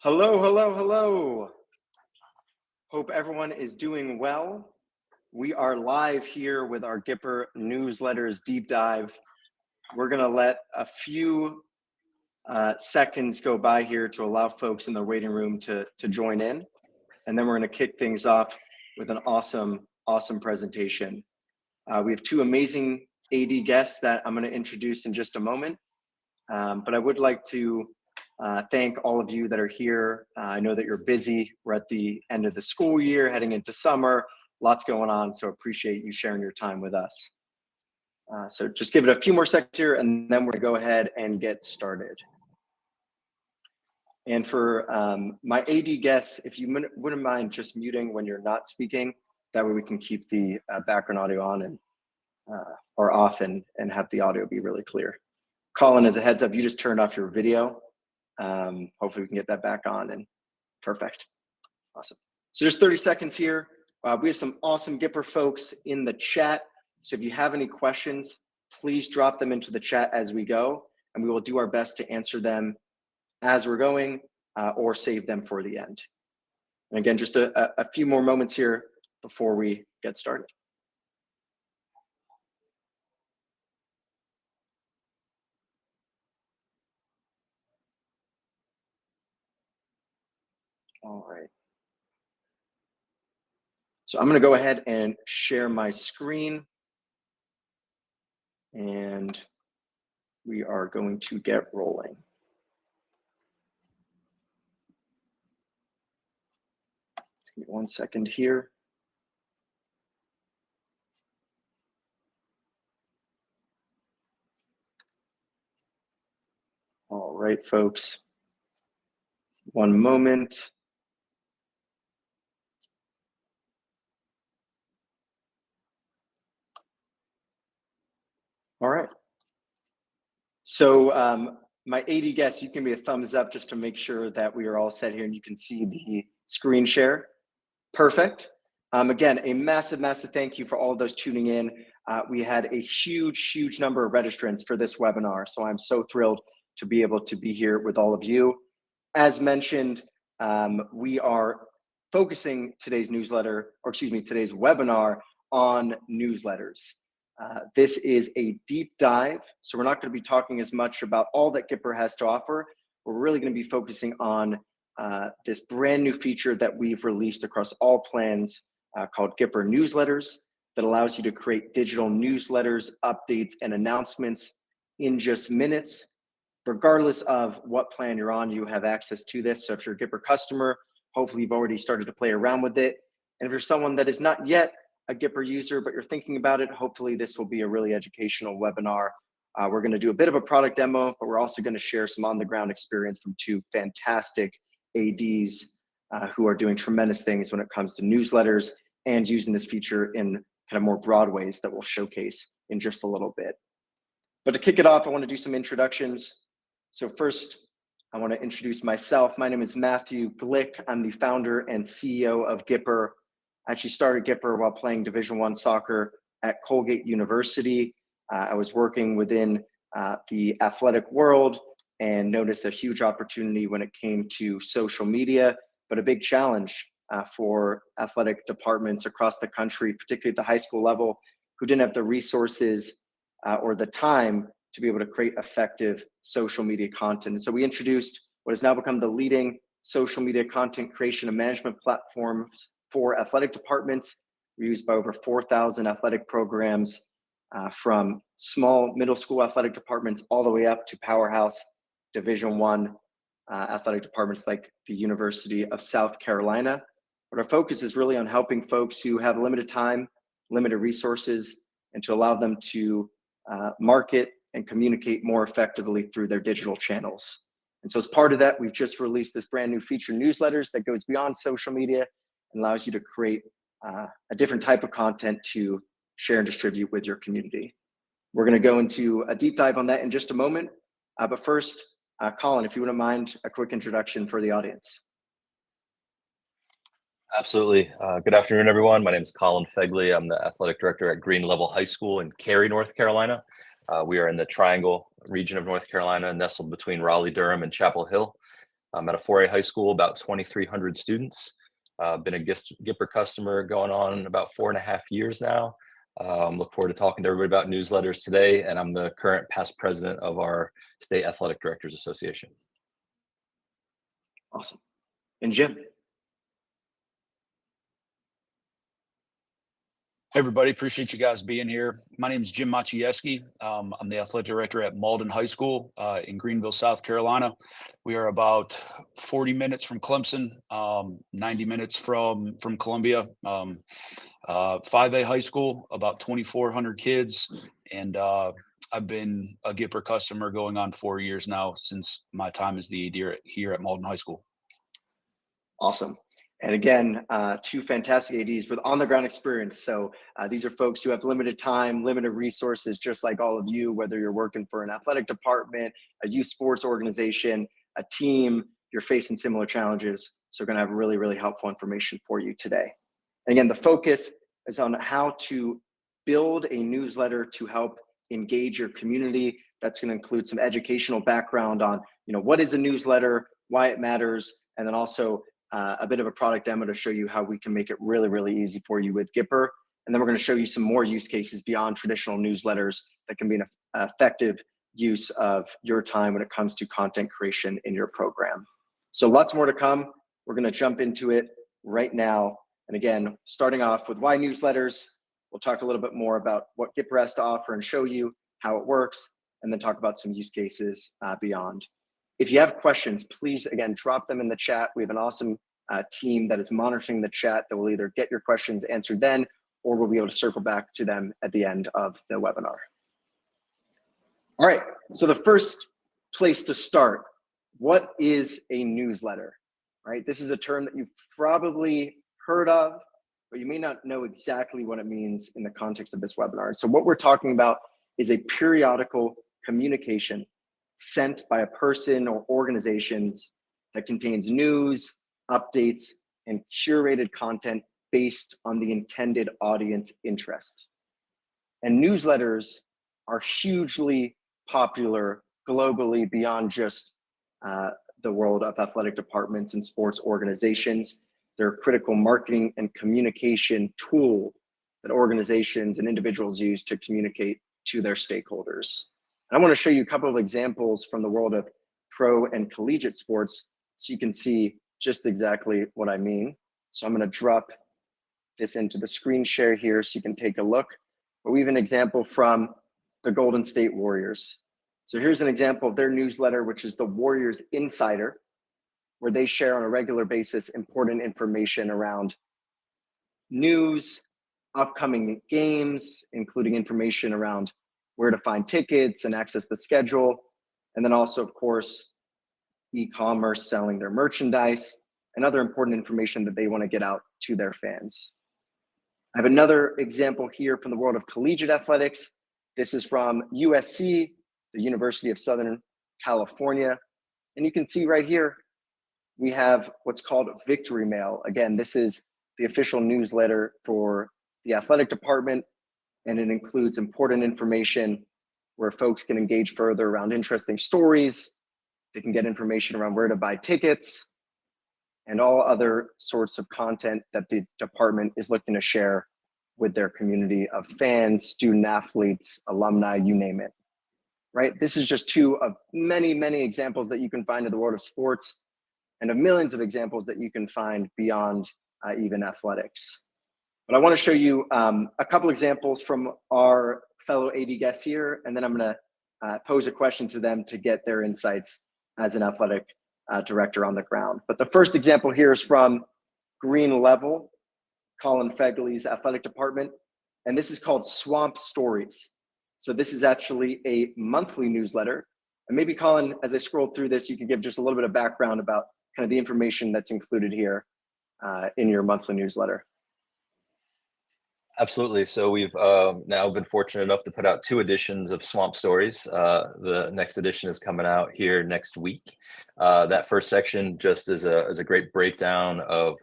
Hello, hello, hello. Hope everyone is doing well. We are live here with our Gipper newsletters deep dive. We're going to let a few seconds go by here to allow folks in the waiting room to join in. And then we're going to kick things off with an awesome presentation. We have two amazing AD guests that I'm going to introduce in just a moment. But I would like to thank all of you that are here. I know that you're busy. We're at the end of the school year, heading into summer, lots going on. So appreciate you sharing your time with us. So just give it a few more seconds here and then we're gonna go ahead and get started. And for my AD guests, if you wouldn't mind just muting when you're not speaking, that way we can keep the background audio on and or off and have the audio be really clear. Colin, as a heads up, you just turned off your video. Hopefully we can get that back on and perfect. Awesome. So just 30 seconds here. We have some awesome Gipper folks in the chat. So if you have any questions, please drop them into the chat as we go, and we will do our best to answer them as we're going or save them for the end. And again, just a few more moments here before we get started. All right. So I'm going to go ahead and share my screen. And we are going to get rolling. Just give me 1 second here. All right, folks. One moment. All right. So my AD guests, you can be a thumbs up just to make sure that we are all set here and you can see the screen share. Perfect. Again, a massive thank you for all of those tuning in. We had a huge number of registrants for this webinar. So I'm so thrilled to be able to be here with all of you. As mentioned, we are focusing today's webinar on newsletters. This is a deep dive, so we're not going to be talking as much about all that Gipper has to offer. We're really going to be focusing on this brand new feature that we've released across all plans called Gipper Newsletters that allows you to create digital newsletters, updates, and announcements in just minutes. Regardless of what plan you're on, you have access to this. So if you're a Gipper customer, hopefully you've already started to play around with it. And if you're someone that is not yet a Gipper user, but you're thinking about it, hopefully this will be a really educational webinar. We're going to do a bit of a product demo, but we're also going to share some on-the-ground experience from two fantastic ADs who are doing tremendous things when it comes to newsletters and using this feature in kind of more broad ways that we'll showcase in just a little bit. But to kick it off, I want to do some introductions. So first, I want to introduce myself. My name is Matthew Glick. I'm the founder and CEO of Gipper. I actually started Gipper while playing Division I soccer at Colgate University. I was working within the athletic world and noticed a huge opportunity when it came to social media, but a big challenge for athletic departments across the country, particularly at the high school level, who didn't have the resources or the time to be able to create effective social media content. And so we introduced what has now become the leading social media content creation and management platforms for athletic departments. We're used by over 4,000 athletic programs from small middle school athletic departments all the way up to powerhouse Division I athletic departments like the University of South Carolina. But our focus is really on helping folks who have limited time, limited resources, and to allow them to market and communicate more effectively through their digital channels. And so as part of that, we've just released this brand new feature, newsletters, that goes beyond social media and allows you to create a different type of content to share and distribute with your community. We're going to go into a deep dive on that in just a moment. But first, Colin, if you wouldn't mind, a quick introduction for the audience. Absolutely. Good afternoon, everyone. My name is Colin Fegeley. I'm the athletic director at Green Level High School in Cary, North Carolina. We are in the Triangle region of North Carolina, nestled between Raleigh, Durham, and Chapel Hill. I'm at a 4A high school, about 2,300 students. Been a Gipper customer going on about 4.5 years now. Look forward to talking to everybody about newsletters today, and I'm the current past president of our State Athletic Directors Association. Awesome. And Jim? Hey everybody, appreciate you guys being here. My name is Jim Maciejewski. I'm the athletic director at Mauldin High School in Greenville, South Carolina. We are about 40 minutes from Clemson, 90 minutes from Columbia. 5A high school, about 2,400 kids, and I've been a Gipper customer going on 4 years now since my time as the AD here at Mauldin High School. Awesome. And again, two fantastic ADs with on-the-ground experience. So these are folks who have limited time, limited resources, just like all of you, whether you're working for an athletic department, a youth sports organization, a team, you're facing similar challenges. So we're going to have really, really helpful information for you today. And again, the focus is on how to build a newsletter to help engage your community. That's going to include some educational background on, what is a newsletter, why it matters, and then also a bit of a product demo to show you how we can make it really, really easy for you with Gipper. And then we're going to show you some more use cases beyond traditional newsletters that can be an effective use of your time when it comes to content creation in your program. So lots more to come. We're going to jump into it right now. And again, starting off with why newsletters, we'll talk a little bit more about what Gipper has to offer and show you how it works, and then talk about some use cases beyond. If you have questions, please, again, drop them in the chat. We have an awesome team that is monitoring the chat that will either get your questions answered then, or we'll be able to circle back to them at the end of the webinar. All right, so the first place to start, what is a newsletter, right? This is a term that you've probably heard of, but you may not know exactly what it means in the context of this webinar. So what we're talking about is a periodical communication sent by a person or organizations that contains news, updates, and curated content based on the intended audience interests. And newsletters are hugely popular globally beyond just the world of athletic departments and sports organizations. They're a critical marketing and communication tool that organizations and individuals use to communicate to their stakeholders. I want to show you a couple of examples from the world of pro and collegiate sports so you can see just exactly what I mean. So I'm going to drop this into the screen share here so you can take a look. But we have an example from the Golden State Warriors. So here's an example of their newsletter, which is the Warriors Insider, where they share on a regular basis important information around news, upcoming games, including information around where to find tickets and access the schedule. And then also, of course, e-commerce, selling their merchandise, and other important information that they want to get out to their fans. I have another example here from the world of collegiate athletics. This is from USC, the University of Southern California. And you can see right here, we have what's called Victory Mail. Again, this is the official newsletter for the athletic department, and it includes important information where folks can engage further around interesting stories. They can get information around where to buy tickets and all other sorts of content that the department is looking to share with their community of fans, student athletes, alumni, you name it, right? This is just two of many, many examples that you can find in the world of sports and of millions of examples that you can find beyond even athletics. But I want to show you a couple examples from our fellow AD guests here, and then I'm going to pose a question to them to get their insights as an athletic director on the ground. But the first example here is from Green Level, Colin Fegeley's athletic department, and this is called Swamp Stories. So this is actually a monthly newsletter. And maybe, Colin, as I scroll through this, you could give just a little bit of background about kind of the information that's included here in your monthly newsletter. Absolutely. So we've now been fortunate enough to put out 2 editions of Swamp Stories. The next edition is coming out here next week. That first section just is a great breakdown of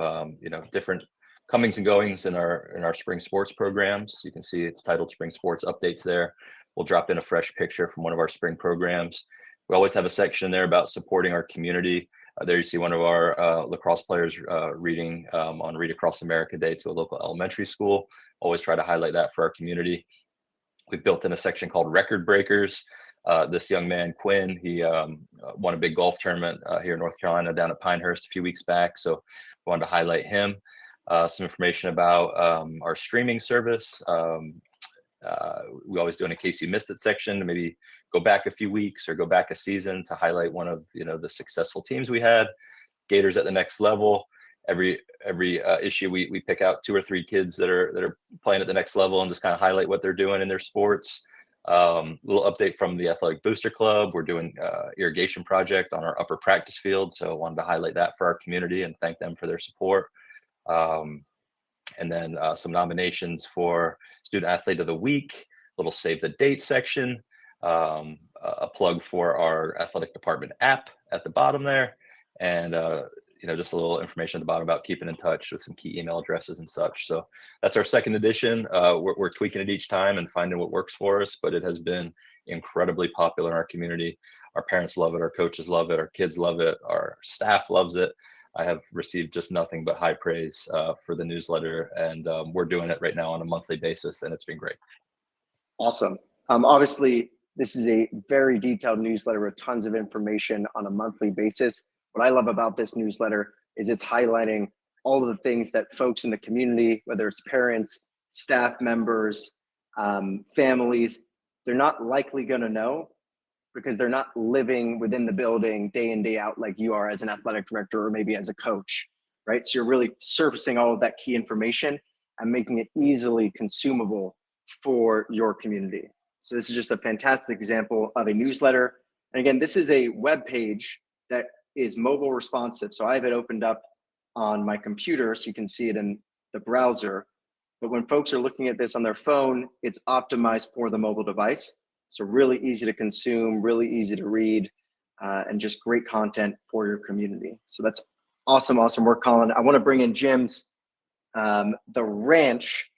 different comings and goings in our spring sports programs. You can see it's titled Spring Sports Updates there. We'll drop in a fresh picture from one of our spring programs. We always have a section there about supporting our community. There you see one of our lacrosse players reading on Read Across America Day to a local elementary school. Always try to highlight that for our community. We've built in a section called Record Breakers. This young man, Quinn, he won a big golf tournament here in North Carolina down at Pinehurst a few weeks back. So wanted to highlight him. Some information about our streaming service. We always do in a case you missed it section to maybe go back a few weeks or go back a season to highlight one of the successful teams we had. Gators at the next level. Every issue we pick out 2 or 3 kids that are playing at the next level and just kind of highlight what they're doing in their sports. Little update from the Athletic Booster Club. We're doing irrigation project on our upper practice field, so I wanted to highlight that for our community and thank them for their support. And then some nominations for Student Athlete of the Week, little save the date section, a plug for our athletic department app at the bottom there, and just a little information at the bottom about keeping in touch with some key email addresses and such. So that's our second edition. We're tweaking it each time and finding what works for us, but it has been incredibly popular in our community. Our parents love it, our coaches love it, our kids love it, our staff loves it. I have received just nothing but high praise for the newsletter, and we're doing it right now on a monthly basis, and it's been great. Awesome. Obviously, this is a very detailed newsletter with tons of information on a monthly basis. What I love about this newsletter is it's highlighting all of the things that folks in the community, whether it's parents, staff members, families, they're not likely going to know because they're not living within the building day in, day out like you are as an athletic director or maybe as a coach, right? So you're really surfacing all of that key information and making it easily consumable for your community. So this is just a fantastic example of a newsletter. And again, this is a web page that is mobile responsive. So I have it opened up on my computer so you can see it in the browser. But when folks are looking at this on their phone, it's optimized for the mobile device. So really easy to consume, really easy to read, and just great content for your community. So that's awesome work, Colin. I want to bring in Jim's The Ranch.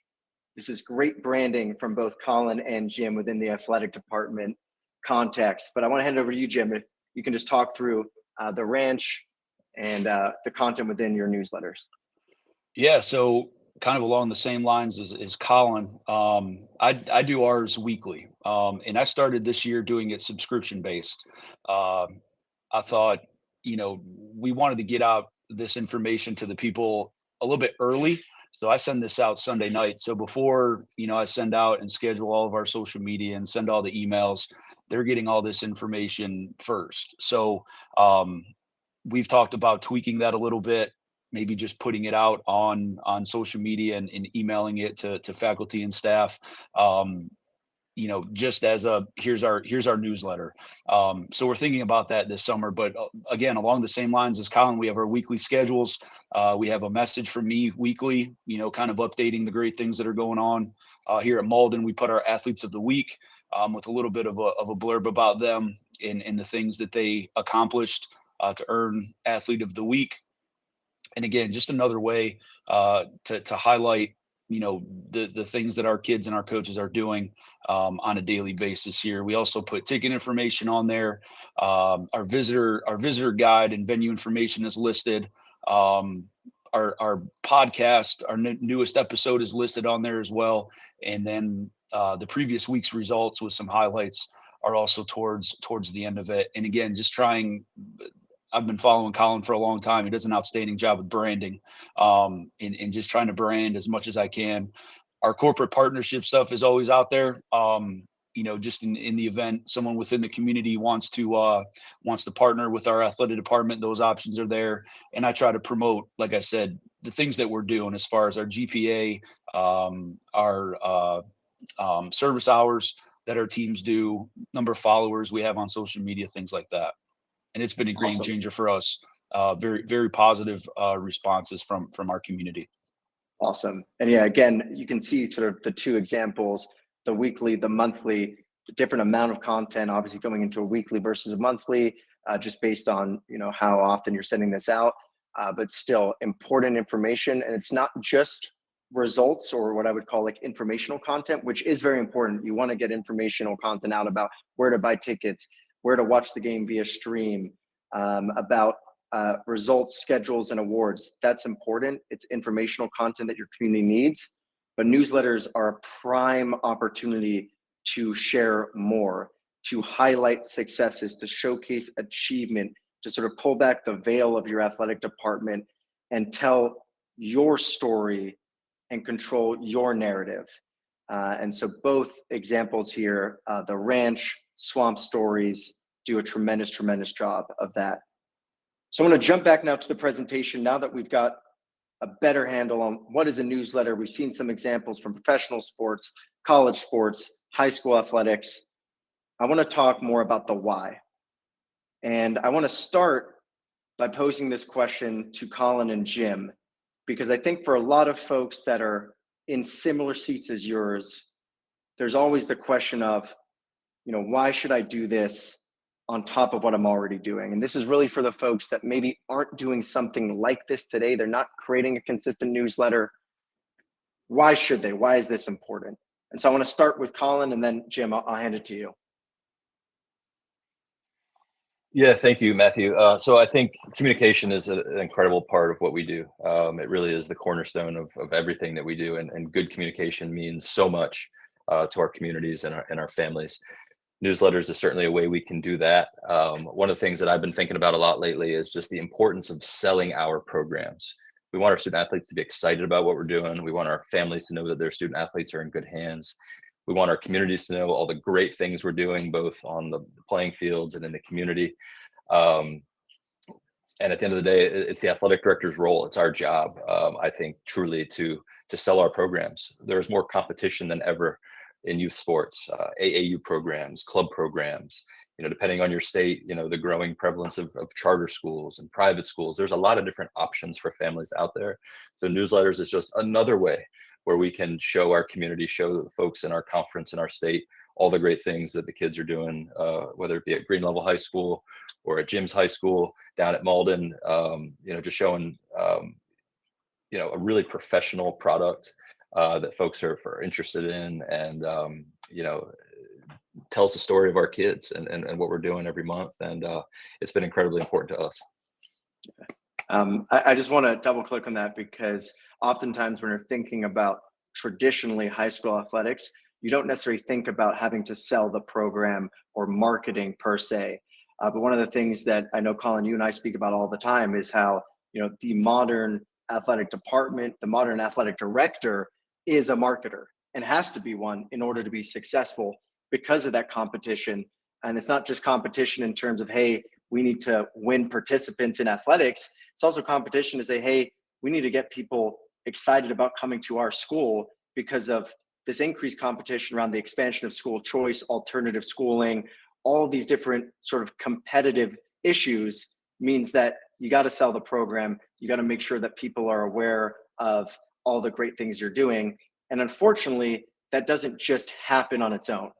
This is great branding from both Colin and Jim within the athletic department context. But I want to hand it over to you, Jim, if you can just talk through The Ranch and the content within your newsletters. Yeah, so kind of along the same lines as Colin, I do ours weekly, and I started this year doing it subscription based. I thought, we wanted to get out this information to the people a little bit early. So I send this out Sunday night. So before, I send out and schedule all of our social media and send all the emails, they're getting all this information first. So we've talked about tweaking that a little bit, maybe just putting it out on social media and emailing it to faculty and staff. Just as here's our newsletter. So we're thinking about that this summer, but again, along the same lines as Colin, we have our weekly schedules. We have a message from me weekly, kind of updating the great things that are going on here at Mauldin. We put our athletes of the week with a little bit of a blurb about them and the things that they accomplished to earn athlete of the week. And again, just another way to highlight the things that our kids and our coaches are doing on a daily basis here. We also put ticket information on there. Our visitor guide and venue information is listed. Our podcast, our newest episode is listed on there as well. And then the previous week's results with some highlights are also towards the end of it. And again, just I've been following Colin for a long time. He does an outstanding job with branding, and just trying to brand as much as I can. Our corporate partnership stuff is always out there. Just in the event someone within the community wants to partner with our athletic department, those options are there. And I try to promote, like I said, the things that we're doing as far as our GPA, our service hours that our teams do, number of followers we have on social media, things like that. And it's been a game changer for us. Very, very positive responses from our community. Awesome. And yeah, again, you can see sort of the two examples, the weekly, the monthly, the different amount of content, obviously going into a weekly versus a monthly, just based on, how often you're sending this out, but still important information. And it's not just results or what I would call like informational content, which is very important. You want to get informational content out about where to buy tickets, where to watch the game via stream, about results, schedules, and awards. That's important. It's informational content that your community needs, but newsletters are a prime opportunity to share more, to highlight successes, to showcase achievement, to sort of pull back the veil of your athletic department and tell your story and control your narrative. And so both examples here, the ranch, swamp stories, do a tremendous, tremendous job of that. So I'm going to jump back now to the presentation. Now that we've got a better handle on what is a newsletter, we've seen some examples from professional sports, college sports, high school athletics. I want to talk more about the why. And I want to start by posing this question to Colin and Jim, because I think for a lot of folks that are in similar seats as yours, there's always the question of, why should I do this on top of what I'm already doing? And this is really for the folks that maybe aren't doing something like this today. They're not creating a consistent newsletter. Why should they? Why is this important? And so I want to start with Colin, and then Jim, I'll hand it to you. Yeah, thank you, Matthew. So I think communication is an incredible part of what we do. It really is the cornerstone of everything that we do, and good communication means so much to our communities and our families. Newsletters is certainly a way we can do that. One of the things that I've been thinking about a lot lately is just the importance of selling our programs. We want our student athletes to be excited about what we're doing. We want our families to know that their student athletes are in good hands. We want our communities to know all the great things we're doing, both on the playing fields and in the community. And at the end of the day, it's the athletic director's role. It's our job, I think, truly to sell our programs. There's more competition than ever in youth sports, AAU programs, club programs, depending on your state, the growing prevalence of charter schools and private schools. There's a lot of different options for families out there. So newsletters is just another way where we can show our community, show the folks in our conference in our state, all the great things that the kids are doing, whether it be at Green Level High School or at Jim's High School, down at Mauldin, just showing, a really professional product that folks are interested in, and tells the story of our kids and what we're doing every month. And it's been incredibly important to us. I just want to double click on that, because oftentimes when you're thinking about traditionally high school athletics, you don't necessarily think about having to sell the program or marketing per se. But one of the things that I know, Colin, you and I speak about all the time is how, the modern athletic department, the modern athletic director is a marketer and has to be one in order to be successful because of that competition. And it's not just competition in terms of, hey, we need to win participants in athletics. It's also competition to say, hey, we need to get people excited about coming to our school because of this increased competition around the expansion of school choice, alternative schooling, all these different sort of competitive issues means that you got to sell the program. You got to make sure that people are aware of all the great things you're doing. And unfortunately, that doesn't just happen on its own.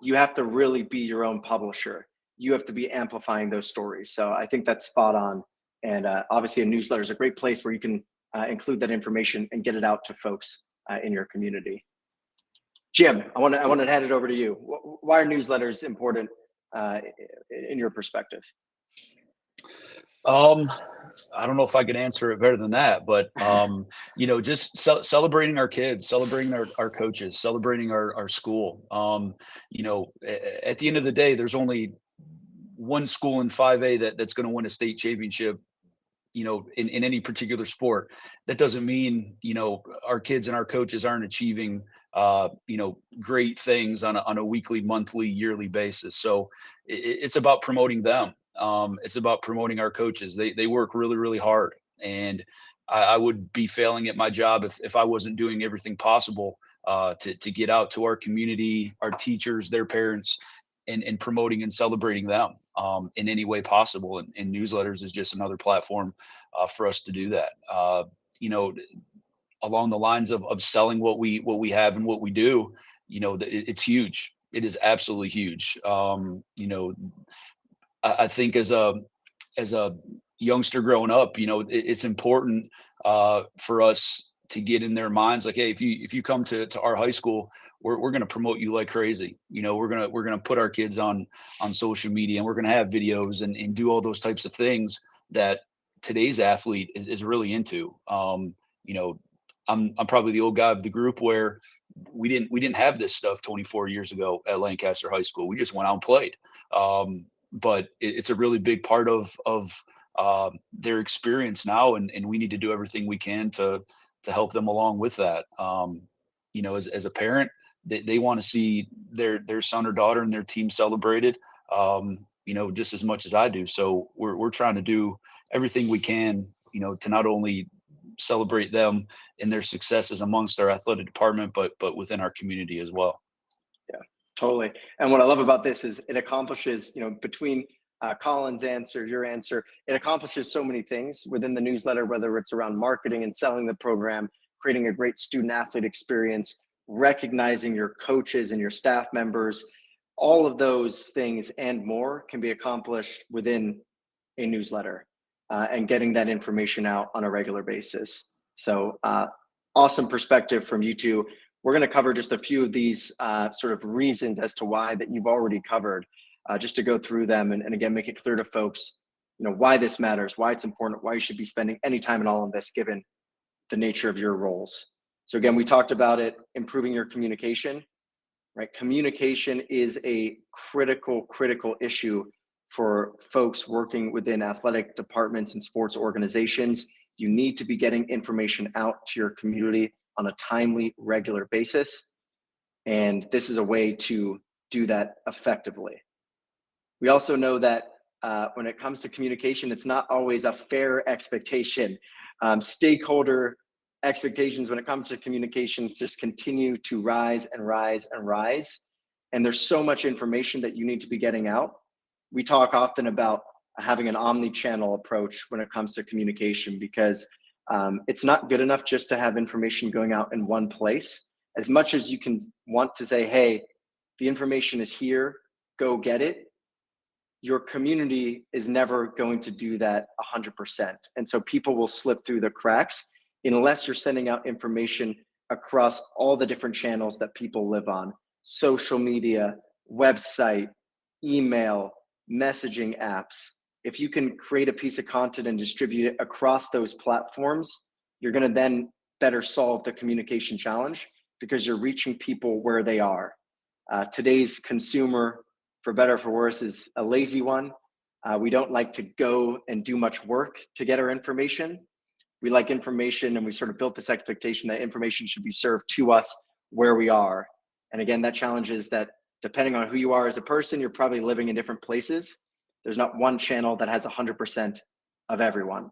You have to really be your own publisher. You have to be amplifying those stories. So I think that's spot on. And obviously a newsletter is a great place where you can include that information and get it out to folks in your community. Jim, I want to hand it over to you. Why are newsletters important in your perspective? I don't know if I could answer it better than that, but just celebrating our kids, celebrating our coaches, celebrating our school. At the end of the day, there's only one school in 5A that's going to win a state championship, in any particular sport. That doesn't mean, our kids and our coaches aren't achieving, great things on a weekly, monthly, yearly basis. So it's about promoting them. It's about promoting our coaches. They work really, really hard, and I would be failing at my job if I wasn't doing everything possible to get out to our community, our teachers, their parents, and promoting and celebrating them in any way possible. And newsletters is just another platform for us to do that. Along the lines of selling what we have and what we do, it's huge. It is absolutely huge. I think as a youngster growing up, it's important for us to get in their minds, like, hey, if you come to our high school, we're going to promote you like crazy. You know, we're going to put our kids on social media, and we're going to have videos and do all those types of things that today's athlete is really into. You know, I'm probably the old guy of the group where we didn't have this stuff 24 years ago at Lancaster High School. We just went out and played. But it's a really big part of their experience now, and we need to do everything we can to help them along with that. You know, as a parent, they want to see their son or daughter and their team celebrated, you know, just as much as I do. So we're trying to do everything we can, you know, to not only celebrate them and their successes amongst our athletic department, but within our community as well. Yeah, totally. And what I love about this is it accomplishes, you know, between Colin's answer, your answer, it accomplishes so many things within the newsletter, whether it's around marketing and selling the program, creating a great student athlete experience, recognizing your coaches and your staff members. All of those things and more can be accomplished within a newsletter and getting that information out on a regular basis. So awesome perspective from you two. We're going to cover just a few of these sort of reasons as to why that you've already covered, just to go through them and again, make it clear to folks, you know, why this matters, why it's important, why you should be spending any time in all of this, given the nature of your roles. So again, we talked about it, improving your communication, right? Communication is a critical issue for folks working within athletic departments and sports organizations. You need to be getting information out to your community on a timely, regular basis. And this is a way to do that effectively. We also know that when it comes to communication, it's not always a fair expectation. Stakeholder expectations when it comes to communications just continue to rise and rise and rise. And there's so much information that you need to be getting out. We talk often about having an omni-channel approach when it comes to communication, because it's not good enough just to have information going out in one place. As much as you can want to say, hey, the information is here, go get it, your community is never going to do that 100%. And so people will slip through the cracks unless you're sending out information across all the different channels that people live on: social media, website, email, messaging apps. If you can create a piece of content and distribute it across those platforms, you're going to then better solve the communication challenge, because you're reaching people where they are. Today's consumer, for better or for worse, is a lazy one. We don't like to go and do much work to get our information. We like information, and we sort of built this expectation that information should be served to us where we are. And again, that challenge is that depending on who you are as a person, you're probably living in different places. There's not one channel that has 100% of everyone.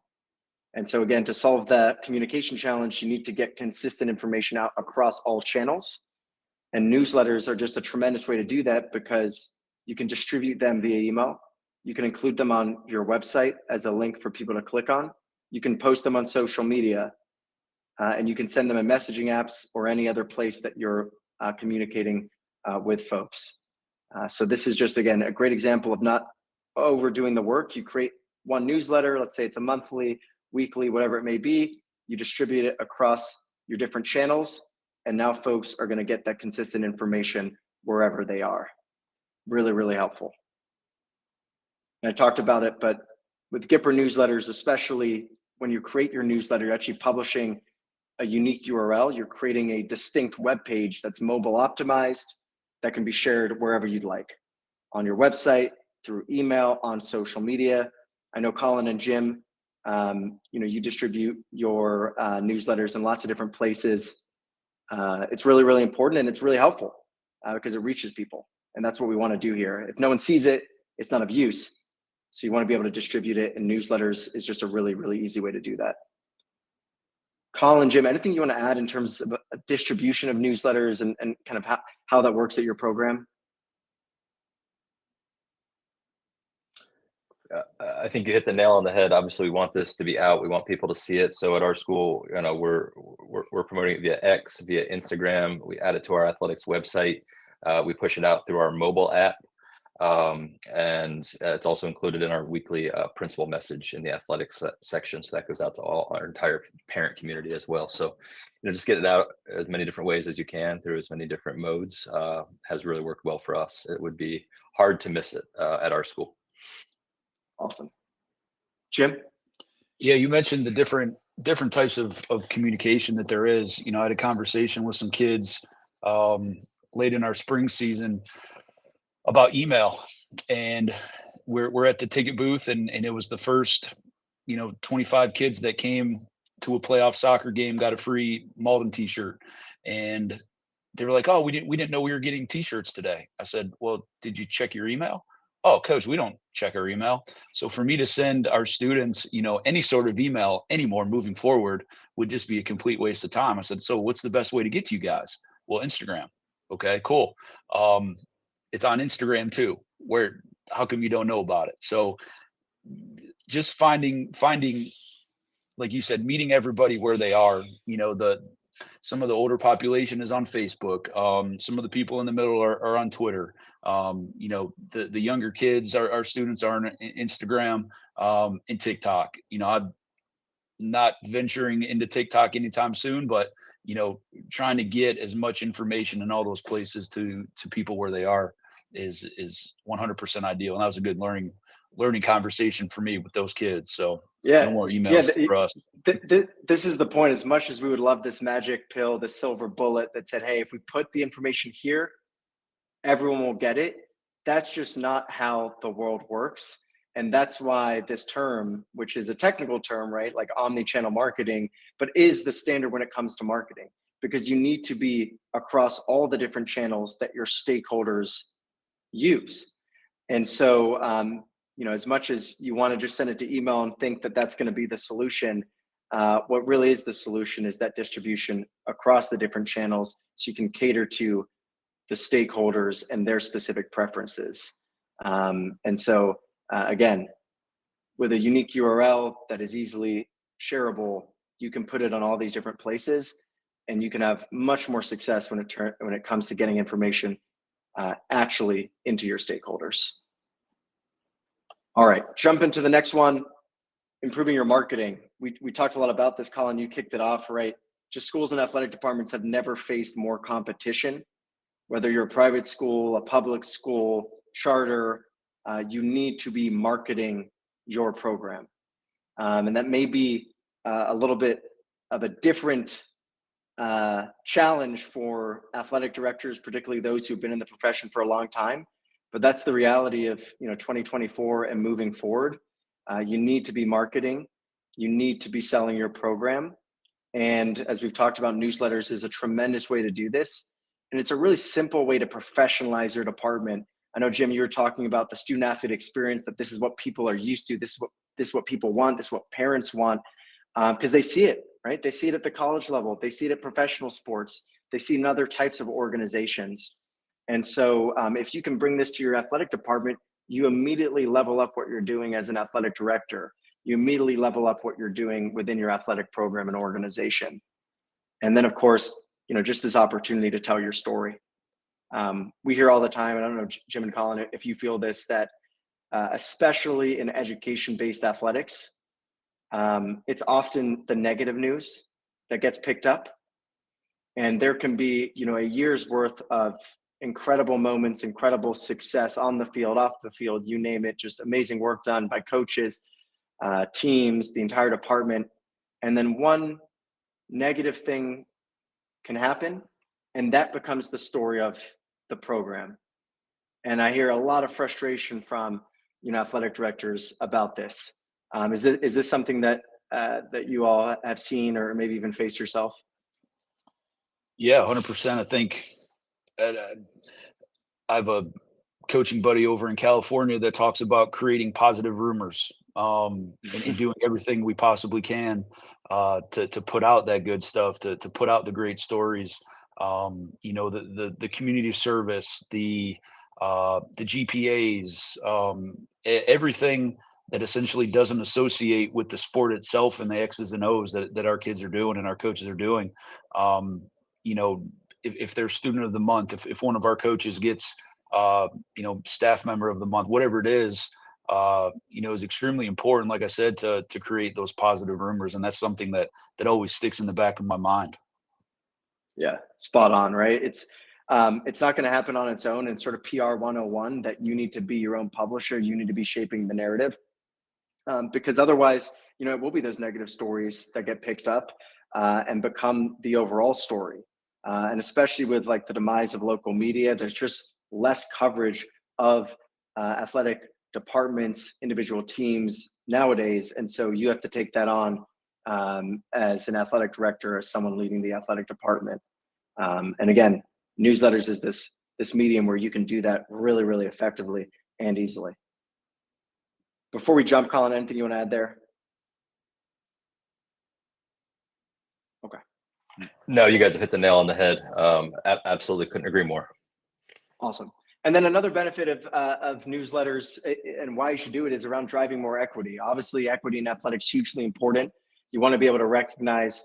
And so again, to solve the communication challenge, you need to get consistent information out across all channels. And newsletters are just a tremendous way to do that, because you can distribute them via email. You can include them on your website as a link for people to click on. You can post them on social media, and you can send them in messaging apps or any other place that you're communicating with folks. So this is just, again, a great example of not overdoing the work. You create one newsletter, let's say it's a monthly, weekly, whatever it may be. You distribute it across your different channels, and now folks are going to get that consistent information wherever they are. Really, really helpful. And I talked about it, but with Gipper newsletters, especially when you create your newsletter, you're actually publishing a unique URL. You're creating a distinct web page that's mobile optimized, that can be shared wherever you'd like, on your website, through email, on social media. I know Colin and Jim, you know, you distribute your newsletters in lots of different places. It's really, really important, and it's really helpful because it reaches people. And that's what we want to do here. If no one sees it, it's not of use. So you want to be able to distribute it, and newsletters is just a really, really easy way to do that. Colin, Jim, anything you want to add in terms of a distribution of newsletters and kind of how that works at your program? I think you hit the nail on the head. Obviously, we want this to be out. We want people to see it. So at our school, you know, we're promoting it via X, via Instagram. We add it to our athletics website. We push it out through our mobile app. And it's also included in our weekly principal message in the athletics section. So that goes out to all our entire parent community as well. So, just get it out as many different ways as you can through as many different modes has really worked well for us. It would be hard to miss it at our school. Awesome. Jim? Yeah, you mentioned the different types of communication that there is. I had a conversation with some kids late in our spring season about email, and we're at the ticket booth, and it was the first 25 kids that came to a playoff soccer game got a free Mauldin t-shirt, and they were like, "Oh, we didn't know we were getting t-shirts today." I said, "Well, did you check your email?" "Oh, coach, we don't check our email." So for me to send our students any sort of email anymore moving forward would just be a complete waste of time. I said, "So what's the best way to get to you guys?" "Well, Instagram." "Okay, cool. It's on Instagram too. How come you don't know about it?" So just finding, like you said, meeting everybody where they are. Some of the older population is on Facebook. Some of the people in the middle are on Twitter. The younger kids, our students are on Instagram and TikTok. I'm not venturing into TikTok anytime soon, but trying to get as much information in all those places to people where they are is 100% ideal. And that was a good learning conversation for me with those kids. So Yeah, no more emails for us. This is the point. As much as we would love this magic pill, the silver bullet that said, "Hey, if we put the information here, everyone will get it," that's just not how the world works. And that's why this term, which is a technical term, right, like omni-channel marketing, but is the standard when it comes to marketing, because you need to be across all the different channels that your stakeholders use. And so, as much as you want to just send it to email and think that that's going to be the solution, what really is the solution is that distribution across the different channels, so you can cater to the stakeholders and their specific preferences. And so, again, with a unique URL that is easily shareable, you can put it on all these different places, and you can have much more success when it comes to getting information actually into your stakeholders. All right, jump into the next one, improving your marketing. We talked a lot about this, Colin, you kicked it off, right? Just schools and athletic departments have never faced more competition. Whether you're a private school, a public school, charter, you need to be marketing your program. And that may be a little bit of a different challenge for athletic directors, particularly those who've been in the profession for a long time. But that's the reality of 2024 and moving forward. You need to be marketing. You need to be selling your program. And as we've talked about, newsletters is a tremendous way to do this. And it's a really simple way to professionalize your department. I know, Jim, you were talking about the student athlete experience, that this is what people are used to. This is what people want. This is what parents want, because they see it, right? They see it at the college level. They see it at professional sports. They see it in other types of organizations. And so if you can bring this to your athletic department, you immediately level up what you're doing as an athletic director. You immediately level up what you're doing within your athletic program and organization. And then, of course, just this opportunity to tell your story. We hear all the time, and I don't know, Jim and Colin, if you feel this, that especially in education-based athletics, it's often the negative news that gets picked up. And there can be, a year's worth of incredible moments, incredible success on the field, off the field, you name it, just amazing work done by coaches, teams, the entire department. And then one negative thing can happen, and that becomes the story of the program. And I hear a lot of frustration from, athletic directors about this. Is this something that you all have seen or maybe even faced yourself? Yeah, 100%. I think I have a coaching buddy over in California that talks about creating positive rumors, and doing everything we possibly can to put out that good stuff, to put out the great stories. The community service, the GPAs, everything that essentially doesn't associate with the sport itself and the X's and O's that our kids are doing and our coaches are doing. If they're student of the month, if one of our coaches gets staff member of the month, whatever it is, is extremely important, like I said, to create those positive rumors. And that's something that always sticks in the back of my mind. Yeah, spot on, right? It's not going to happen on its own. And sort of PR 101 that you need to be your own publisher. You need to be shaping the narrative, because otherwise, it will be those negative stories that get picked up and become the overall story. And especially with like the demise of local media, there's just less coverage of athletic departments, individual teams nowadays. And so you have to take that on as an athletic director, as someone leading the athletic department. And again, newsletters is this medium where you can do that really, really effectively and easily. Before we jump, Colin, anything you want to add there? Okay. No, you guys have hit the nail on the head. Absolutely couldn't agree more. Awesome. And then another benefit of newsletters and why you should do it is around driving more equity. Obviously, equity in athletics is hugely important. You want to be able to recognize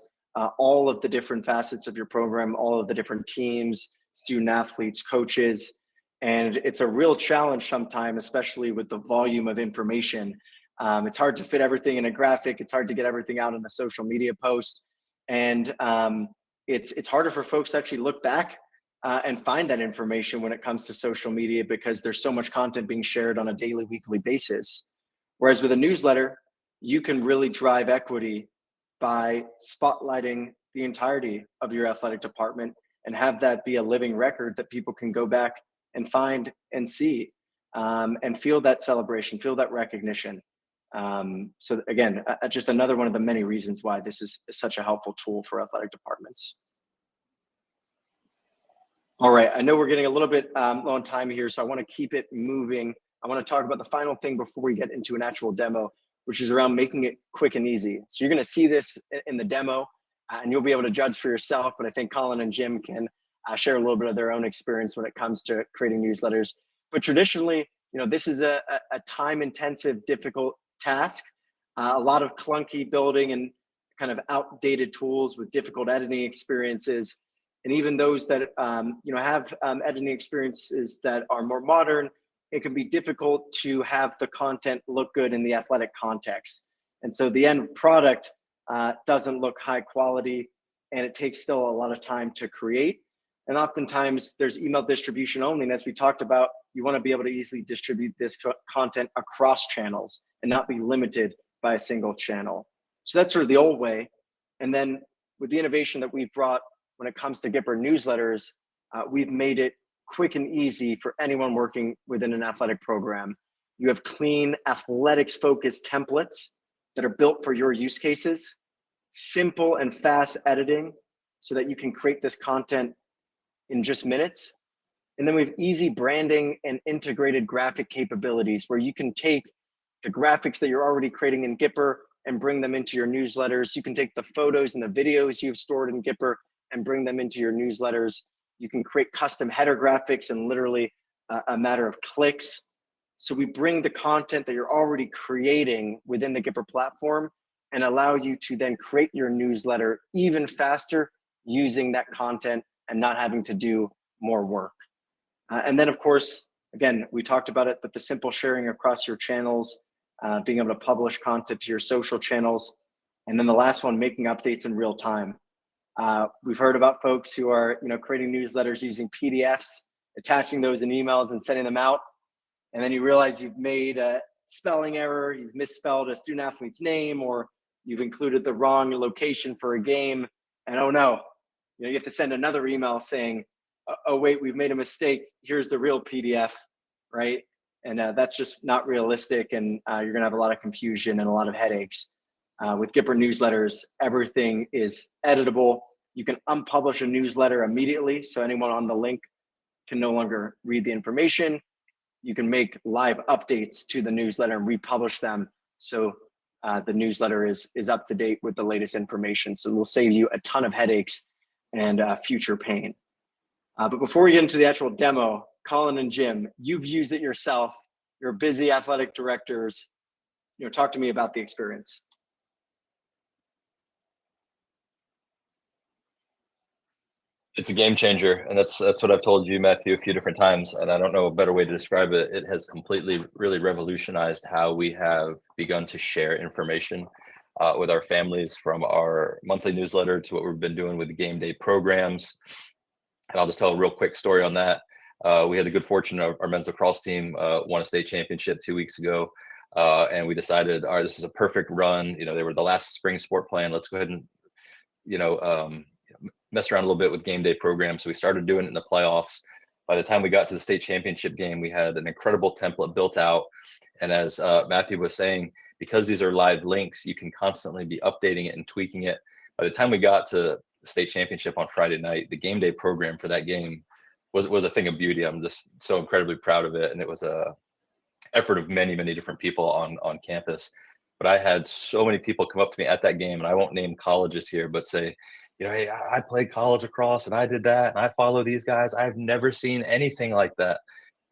all of the different facets of your program, all of the different teams, student athletes, coaches. And it's a real challenge sometimes, especially with the volume of information. It's hard to fit everything in a graphic. It's hard to get everything out in a social media post. And it's harder for folks to actually look back and find that information when it comes to social media, because there's so much content being shared on a daily, weekly basis. Whereas with a newsletter, you can really drive equity by spotlighting the entirety of your athletic department and have that be a living record that people can go back and find and see and feel that celebration, feel that recognition. So again, just another one of the many reasons why this is such a helpful tool for athletic departments. All right, I know we're getting a little bit low on time here, so I want to keep it moving. I want to talk about the final thing before we get into an actual demo, which is around making it quick and easy. So you're going to see this in the demo, and you'll be able to judge for yourself. But I think Colin and Jim can share a little bit of their own experience when it comes to creating newsletters. But traditionally, this is a time-intensive, difficult task. A lot of clunky building and kind of outdated tools with difficult editing experiences. And even those that have editing experiences that are more modern, it can be difficult to have the content look good in the athletic context. And so the end product doesn't look high quality, and it takes still a lot of time to create. And oftentimes there's email distribution only. And as we talked about, you want to be able to easily distribute this content across channels and not be limited by a single channel. So that's sort of the old way. And then with the innovation that we've brought when it comes to Gipper newsletters, we've made it quick and easy for anyone working within an athletic program. You have clean athletics-focused templates that are built for your use cases, simple and fast editing so that you can create this content in just minutes. And then we have easy branding and integrated graphic capabilities where you can take the graphics that you're already creating in Gipper and bring them into your newsletters. You can take the photos and the videos you've stored in Gipper and bring them into your newsletters. You can create custom header graphics in literally a matter of clicks. So we bring the content that you're already creating within the Gipper platform and allow you to then create your newsletter even faster using that content and not having to do more work. And then of course, again, we talked about it, but the simple sharing across your channels, being able to publish content to your social channels. And then the last one, making updates in real time. We've heard about folks who are, creating newsletters using PDFs, attaching those in emails and sending them out. And then you realize you've made a spelling error, you've misspelled a student athlete's name, or you've included the wrong location for a game. And oh no, you have to send another email saying, oh wait, we've made a mistake. Here's the real PDF, right? And that's just not realistic. And you're gonna have a lot of confusion and a lot of headaches. With Gipper newsletters, everything is editable. You can unpublish a newsletter immediately, so anyone on the link can no longer read the information. You can make live updates to the newsletter and republish them, so the newsletter is up to date with the latest information. So it will save you a ton of headaches and future pain. But before we get into the actual demo, Colin and Jim, you've used it yourself. You're busy athletic directors. Talk to me about the experience. It's a game changer, and that's what I've told you, Matthew, a few different times, and I don't know a better way to describe it. It has completely, really revolutionized how we have begun to share information with our families, from our monthly newsletter to what we've been doing with the game day programs. And I'll just tell a real quick story on that. We had the good fortune of our men's lacrosse team won a state championship 2 weeks ago, and we decided, all right, this is a perfect run. You know, they were the last spring sport plan. Let's go ahead and you know, mess around a little bit with game day programs. So we started doing it in the playoffs. By the time we got to the state championship game, we had an incredible template built out. And as Matthew was saying, because these are live links, you can constantly be updating it and tweaking it. By the time we got to the state championship on Friday night, the game day program for that game was a thing of beauty. I'm just so incredibly proud of it. And it was a effort of many, many different people on campus. But I had so many people come up to me at that game, and I won't name colleges here, but say, you know, hey, I played college lacrosse and I did that, and I follow these guys. I've never seen anything like that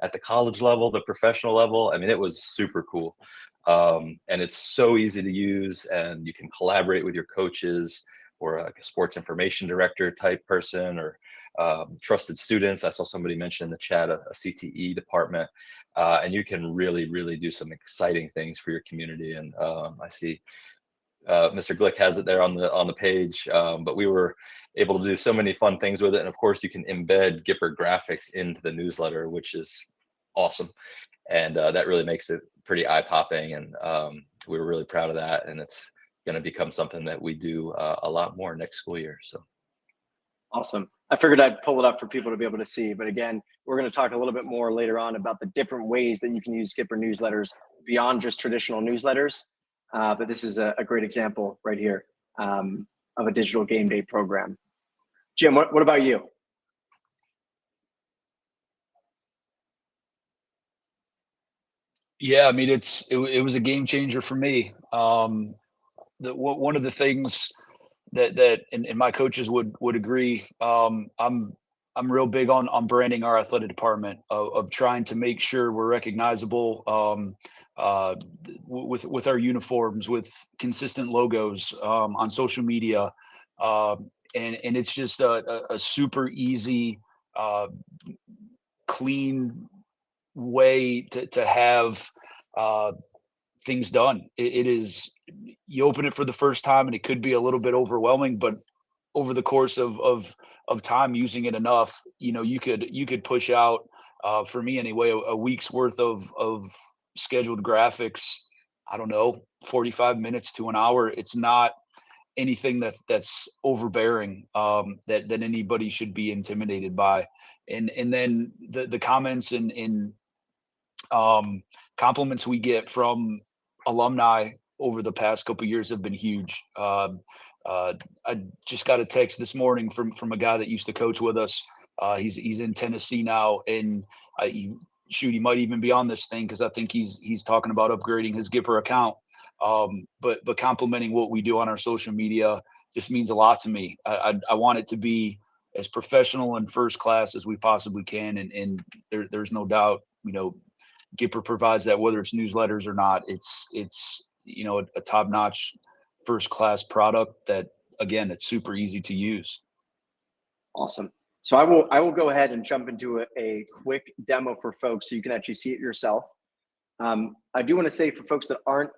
at the college level, the professional level. I mean, it was super cool. And it's so easy to use, and you can collaborate with your coaches or a sports information director type person, or trusted students. I saw somebody mention in the chat a CTE department. And you can really, really do some exciting things for your community. And I see Mr. Glick has it there on the page, but we were able to do so many fun things with it. And of course, you can embed Gipper graphics into the newsletter, which is awesome. And that really makes it pretty eye-popping. And we were really proud of that. And it's going to become something that we do a lot more next school year. So awesome. I figured I'd pull it up for people to be able to see. But again, we're going to talk a little bit more later on about the different ways that you can use Gipper newsletters beyond just traditional newsletters. But this is a great example right here of a digital game day program. Jim, what about you? Yeah, I mean, it was a game changer for me. One of the things that and my coaches would agree. I'm real big on branding our athletic department, of trying to make sure we're recognizable with our uniforms, with consistent logos on social media, and it's just a super easy, clean way to have things done. It is, you open it for the first time and it could be a little bit overwhelming, but over the course of time using it enough, you know, you could push out, for me anyway, a week's worth of scheduled graphics. I don't know, 45 minutes to an hour. It's not anything that's overbearing, that anybody should be intimidated by. And then the comments and compliments we get from alumni over the past couple of years have been huge. I just got a text this morning from a guy that used to coach with us. He's in Tennessee now, and he might even be on this thing, because I think he's talking about upgrading his Gipper account. But complimenting what we do on our social media just means a lot to me. I want it to be as professional and first class as we possibly can, and there's no doubt, you know, Gipper provides that, whether it's newsletters or not. It's you know, a top-notch, first-class product that, again, it's super easy to use. Awesome. So I will go ahead and jump into a quick demo for folks so you can actually see it yourself. I do want to say, for folks that aren't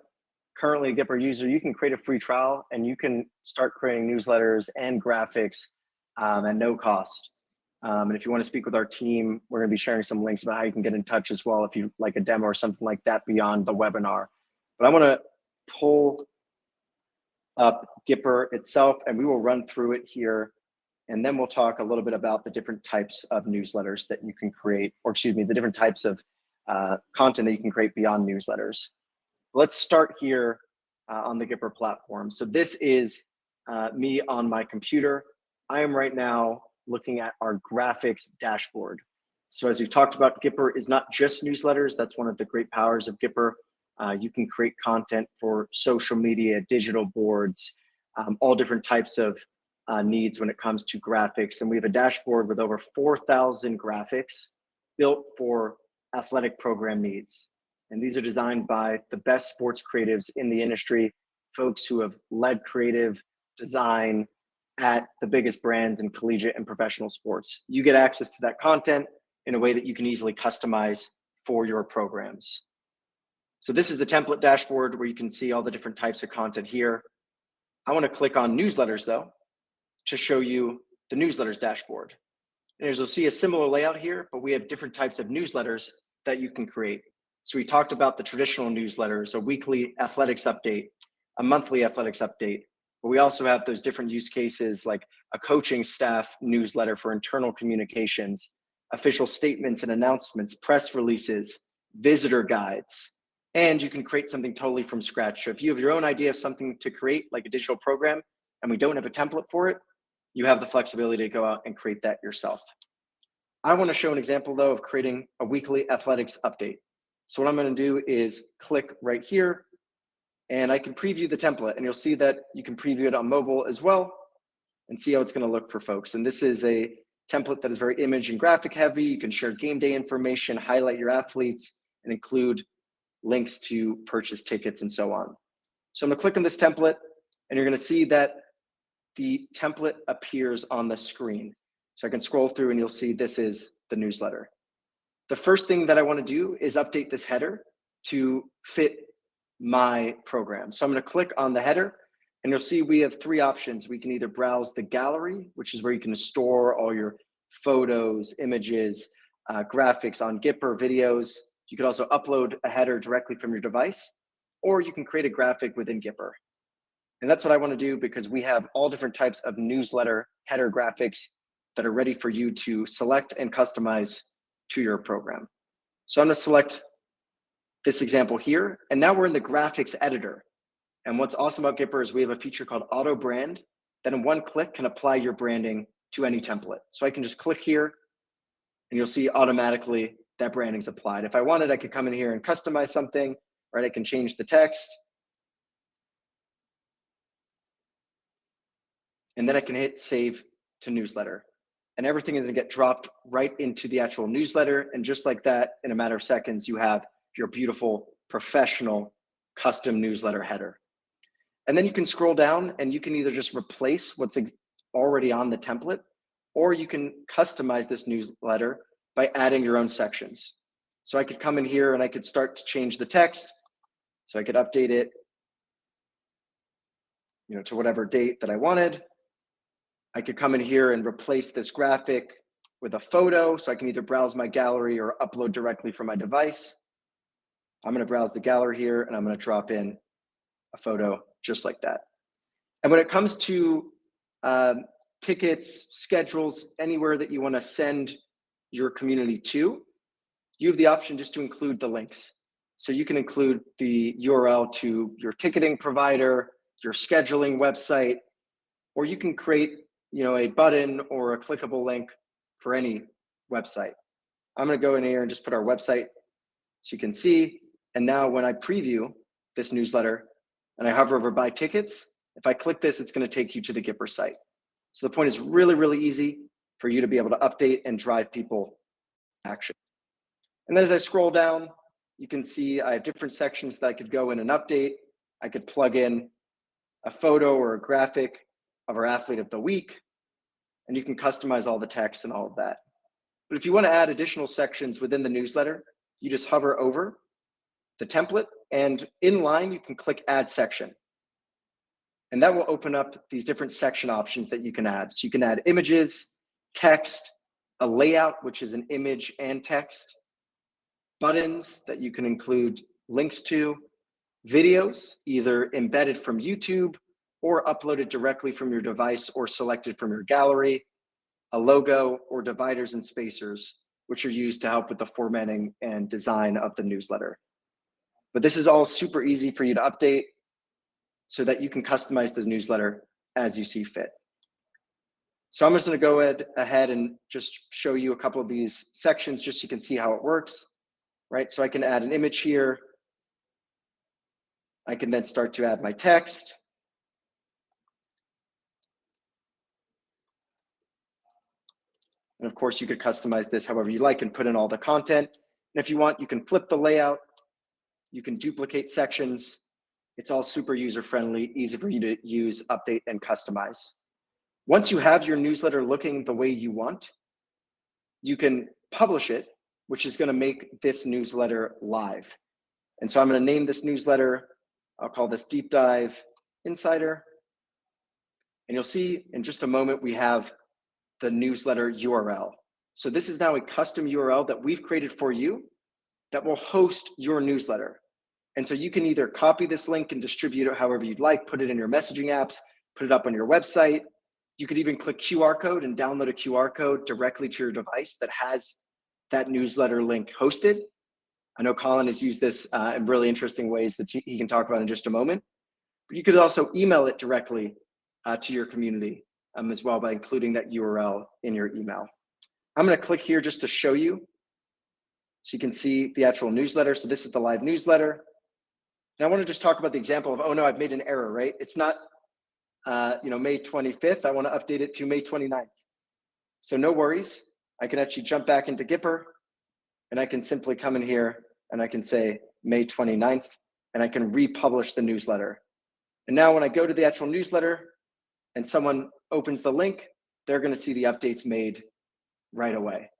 currently a Gipper user, you can create a free trial and you can start creating newsletters and graphics at no cost. And if you want to speak with our team, we're going to be sharing some links about how you can get in touch as well if you like a demo or something like that beyond the webinar. But I want to pull up Gipper itself, and we will run through it here. And then we'll talk a little bit about the different types of newsletters that you can create, or excuse me, the different types of content that you can create beyond newsletters. Let's start here on the Gipper platform. So this is me on my computer. I am right now looking at our graphics dashboard. So as we've talked about, Gipper is not just newsletters. That's one of the great powers of Gipper. You can create content for social media, digital boards, all different types of needs when it comes to graphics. And we have a dashboard with over 4,000 graphics built for athletic program needs. And these are designed by the best sports creatives in the industry, folks who have led creative design at the biggest brands in collegiate and professional sports. You get access to that content in a way that you can easily customize for your programs. So this is the template dashboard where you can see all the different types of content here. I want to click on newsletters though, to show you the newsletters dashboard. And as you'll see, a similar layout here, but we have different types of newsletters that you can create. So we talked about the traditional newsletters, a weekly athletics update, a monthly athletics update, but we also have those different use cases like a coaching staff newsletter for internal communications, official statements and announcements, press releases, visitor guides, and you can create something totally from scratch. So if you have your own idea of something to create, like a digital program, and we don't have a template for it, you have the flexibility to go out and create that yourself. I want to show an example though of creating a weekly athletics update. So what I'm going to do is click right here and I can preview the template, and you'll see that you can preview it on mobile as well and see how it's going to look for folks. And this is a template that is very image and graphic heavy. You can share game day information, highlight your athletes, and include links to purchase tickets and so on. So I'm going to click on this template and you're going to see that the template appears on the screen. So I can scroll through and you'll see this is the newsletter. The first thing that I want to do is update this header to fit my program. So I'm going to click on the header and you'll see we have three options. We can either browse the gallery, which is where you can store all your photos, images, graphics on Gipper, videos. You could also upload a header directly from your device, or you can create a graphic within Gipper. And that's what I want to do because we have all different types of newsletter header graphics that are ready for you to select and customize to your program. So I'm going to select this example here. And now we're in the graphics editor. And what's awesome about Gipper is we have a feature called auto brand that in one click can apply your branding to any template. So I can just click here and you'll see automatically that branding's applied. If I wanted, I could come in here and customize something, right? I can change the text. And then I can hit save to newsletter. And everything is going to get dropped right into the actual newsletter. And just like that, in a matter of seconds, you have your beautiful professional custom newsletter header. And then you can scroll down and you can either just replace what's already on the template, or you can customize this newsletter by adding your own sections. So I could come in here and I could start to change the text. So I could update it, to whatever date that I wanted. I could come in here and replace this graphic with a photo. So I can either browse my gallery or upload directly from my device. I'm going to browse the gallery here and I'm going to drop in a photo just like that. And when it comes to tickets, schedules, anywhere that you want to send your community to, you have the option just to include the links. So you can include the URL to your ticketing provider, your scheduling website, or you can create a button or a clickable link for any website. I'm going to go in here and just put our website so you can see. And now when I preview this newsletter and I hover over buy tickets, if I click this, it's going to take you to the Gipper site. So the point is really, really easy for you to be able to update and drive people to action. And then as I scroll down, you can see I have different sections that I could go in and update. I could plug in a photo or a graphic of our athlete of the week, and you can customize all the text and all of that. But if you want to add additional sections within the newsletter, you just hover over the template, and in line, you can click Add Section. And that will open up these different section options that you can add. So you can add images, text, a layout, which is an image and text, buttons that you can include links to, videos, either embedded from YouTube or uploaded directly from your device or selected from your gallery, a logo, or dividers and spacers, which are used to help with the formatting and design of the newsletter. But this is all super easy for you to update so that you can customize this newsletter as you see fit. So I'm just going to go ahead and just show you a couple of these sections just so you can see how it works, right? So I can add an image here. I can then start to add my text. And of course, you could customize this however you like and put in all the content. And if you want, you can flip the layout. You can duplicate sections. It's all super user-friendly, easy for you to use, update, and customize. Once you have your newsletter looking the way you want, you can publish it, which is going to make this newsletter live. And so I'm going to name this newsletter, I'll call this Deep Dive Insider. And you'll see in just a moment, we have the newsletter URL. So this is now a custom URL that we've created for you that will host your newsletter. And so you can either copy this link and distribute it however you'd like, put it in your messaging apps, put it up on your website. You could even click QR code and download a QR code directly to your device that has that newsletter link hosted. I know Colin has used this in really interesting ways that he can talk about in just a moment. But you could also email it directly to your community as well by including that URL in your email. I'm going to click here just to show you so you can see the actual newsletter. So this is the live newsletter. And I want to just talk about the example of, oh no, I've made an error, right? It's not May 25th. I want to update it to May 29th. So no worries. I can actually jump back into Gipper and I can simply come in here and I can say May 29th and I can republish the newsletter. And now when I go to the actual newsletter and someone opens the link, they're going to see the updates made right away.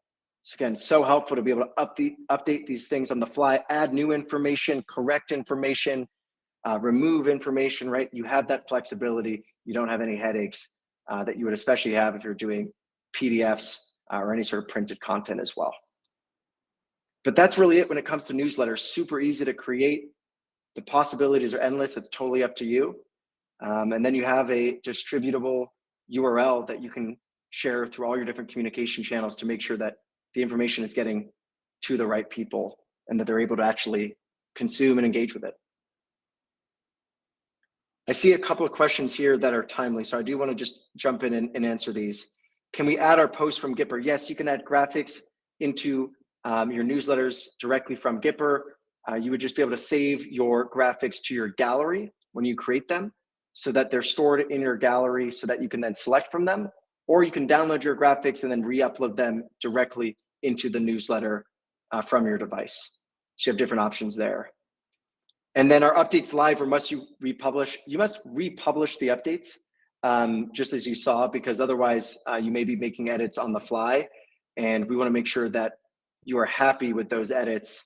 So again, so helpful to be able to update these things on the fly, add new information, correct information, remove information, right? You have that flexibility. You don't have any headaches that you would especially have if you're doing PDFs or any sort of printed content as well. But that's really it when it comes to newsletters. Super easy to create. The possibilities are endless. It's totally up to you. And then you have a distributable URL that you can share through all your different communication channels to make sure that the information is getting to the right people and that they're able to actually consume and engage with it. I see a couple of questions here that are timely, so I do want to just jump in and answer these. Can we add our posts from Gipper? Yes, you can add graphics into your newsletters directly from Gipper. You would just be able to save your graphics to your gallery when you create them so that they're stored in your gallery so that you can then select from them, or you can download your graphics and then re-upload them directly into the newsletter from your device. So you have different options there. And then our updates live, or must you republish? You must republish the updates just as you saw, because otherwise you may be making edits on the fly. And we want to make sure that you are happy with those edits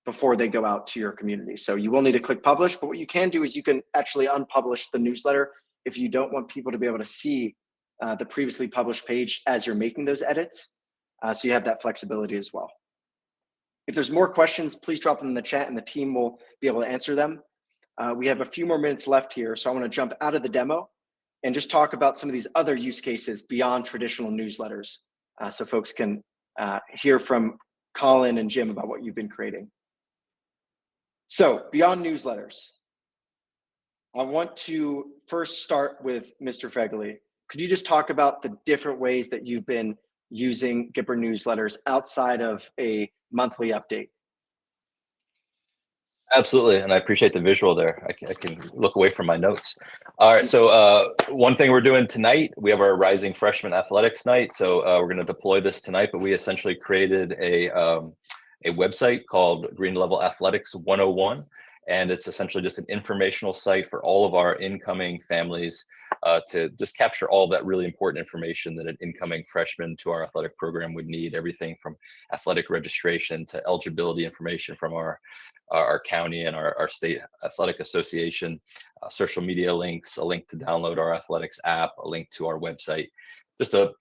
before they go out to your community. So you will need to click publish, but what you can do is you can actually unpublish the newsletter if you don't want people to be able to see the previously published page as you're making those edits. So you have that flexibility as well. If there's more questions, please drop them in the chat and the team will be able to answer them. We have a few more minutes left here, so I want to jump out of the demo and just talk about some of these other use cases beyond traditional newsletters so folks can hear from Colin and Jim about what you've been creating. So beyond newsletters, I want to first start with Mr. Fegeley. Could you just talk about the different ways that you've been using Gipper newsletters outside of a monthly update? Absolutely, and I appreciate the visual there. I can look away from my notes. All right, so one thing we're doing tonight, we have our Rising Freshman Athletics Night. So we're going to deploy this tonight, but we essentially created a website called Green Level Athletics 101, and it's essentially just an informational site for all of our incoming families to just capture all that really important information that an incoming freshman to our athletic program would need. Everything from athletic registration to eligibility information from our county and our state athletic association, social media links, a link to download our athletics app, a link to our website. Just a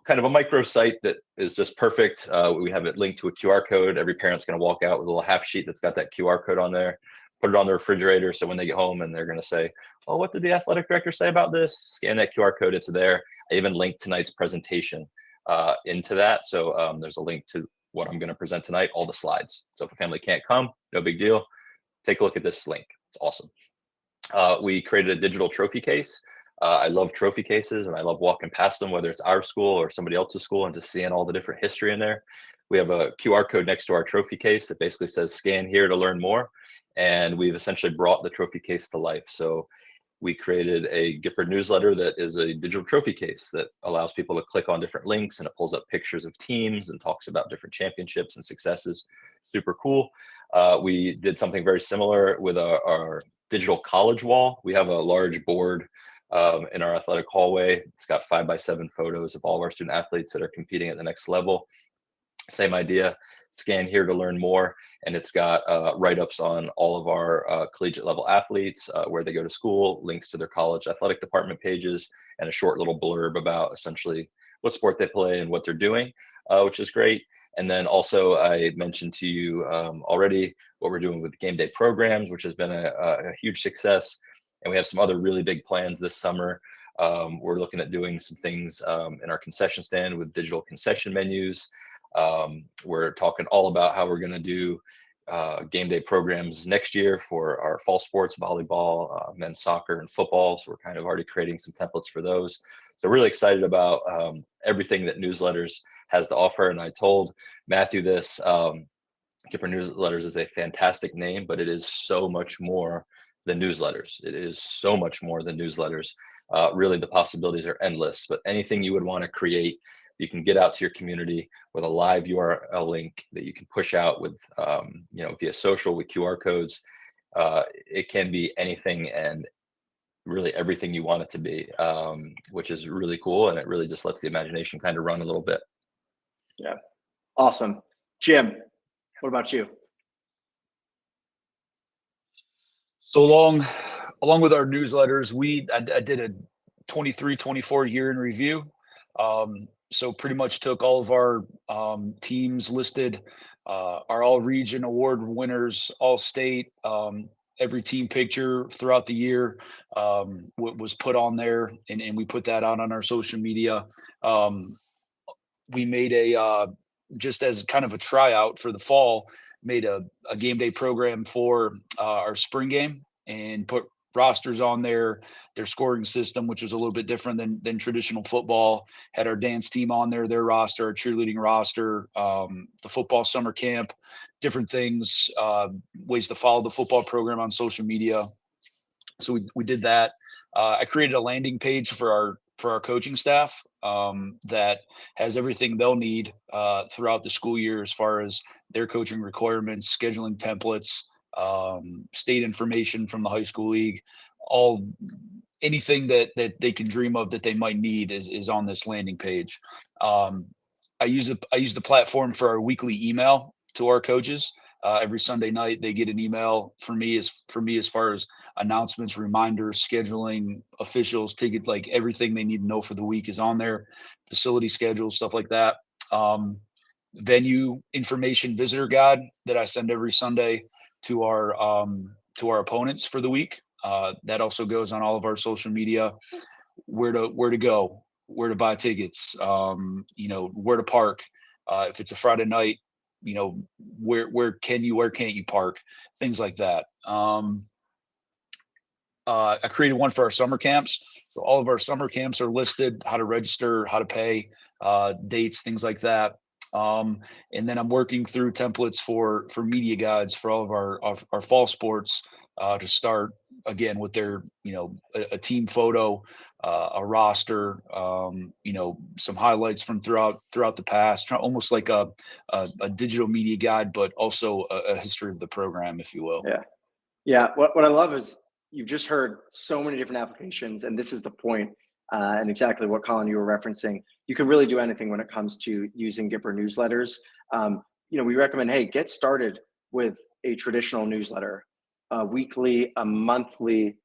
kind of a micro site that is just perfect. We have it linked to a QR code. Every parent's going to walk out with a little half sheet that's got that QR code on there, put it on the refrigerator. So when they get home and they're going to say, well, what did the athletic director say about this? Scan that QR code, it's there. I even linked tonight's presentation into that. So there's a link to what I'm going to present tonight, all the slides. So if a family can't come, no big deal. Take a look at this link. It's awesome. We created a digital trophy case. I love trophy cases and I love walking past them, whether it's our school or somebody else's school, and just seeing all the different history in there. We have a QR code next to our trophy case that basically says scan here to learn more. And we've essentially brought the trophy case to life. So we created a Gipper newsletter that is a digital trophy case that allows people to click on different links, and it pulls up pictures of teams and talks about different championships and successes. Super cool. We did something very similar with our digital college wall. We have a large board in our athletic hallway. It's got 5x7 photos of all of our student athletes that are competing at the next level. Same idea, scan here to learn more. And it's got write-ups on all of our collegiate level athletes, where they go to school, links to their college athletic department pages, and a short little blurb about essentially what sport they play and what they're doing, which is great. And then also I mentioned to you already what we're doing with game day programs, which has been a huge success. And we have some other really big plans this summer. We're looking at doing some things in our concession stand with digital concession menus. We're talking all about how we're going to do game day programs next year for our fall sports, volleyball, men's soccer, and football. So we're kind of already creating some templates for those. So really excited about everything that newsletters has to offer. And I told Matthew this, Gipper Newsletters is a fantastic name, but it is so much more than newsletters. It is so much more than newsletters. Really, the possibilities are endless, but anything you would want to create, you can get out to your community with a live URL link that you can push out with, via social with QR codes. It can be anything and really everything you want it to be, which is really cool. And it really just lets the imagination kind of run a little bit. Yeah. Awesome. Jim, what about you? So along with our newsletters, I did a 23-24 year in review. So pretty much took all of our teams listed, our all region award winners, all state, every team picture throughout the year was put on there, and we put that out on our social media. We made just as kind of a tryout for the fall, made a game day program for our spring game and put rosters on there, their scoring system, which was a little bit different than traditional football. Had our dance team on there, their roster, our cheerleading roster, the football summer camp, different things, ways to follow the football program on social media. So we did that. I created a landing page for our coaching staff that has everything they'll need throughout the school year as far as their coaching requirements, scheduling templates, state information from the high school league, anything that they can dream of that they might need is on this landing page. I use the platform for our weekly email to our coaches. Every Sunday night they get an email from me as far as announcements, reminders, scheduling, officials, ticket, like everything they need to know for the week is on there. Facility schedules, stuff like that. Venue information visitor guide that I send every Sunday to our opponents for the week. That also goes on all of our social media. Where to go, where to buy tickets, where to park. If it's a Friday night, where can't you park, things like that. I created one for our summer camps. So all of our summer camps are listed, how to register, how to pay, dates, things like that. And then I'm working through templates for media guides for all of our fall sports to start again with their, a team photo, a roster, some highlights from throughout the past, almost like a digital media guide, but also a history of the program, if you will. Yeah. Yeah. What I love is you've just heard so many different applications, and this is the point, and exactly what Colin you were referencing. You can really do anything when it comes to using Gipper newsletters. We recommend, hey, get started with a traditional newsletter, a weekly, a monthly,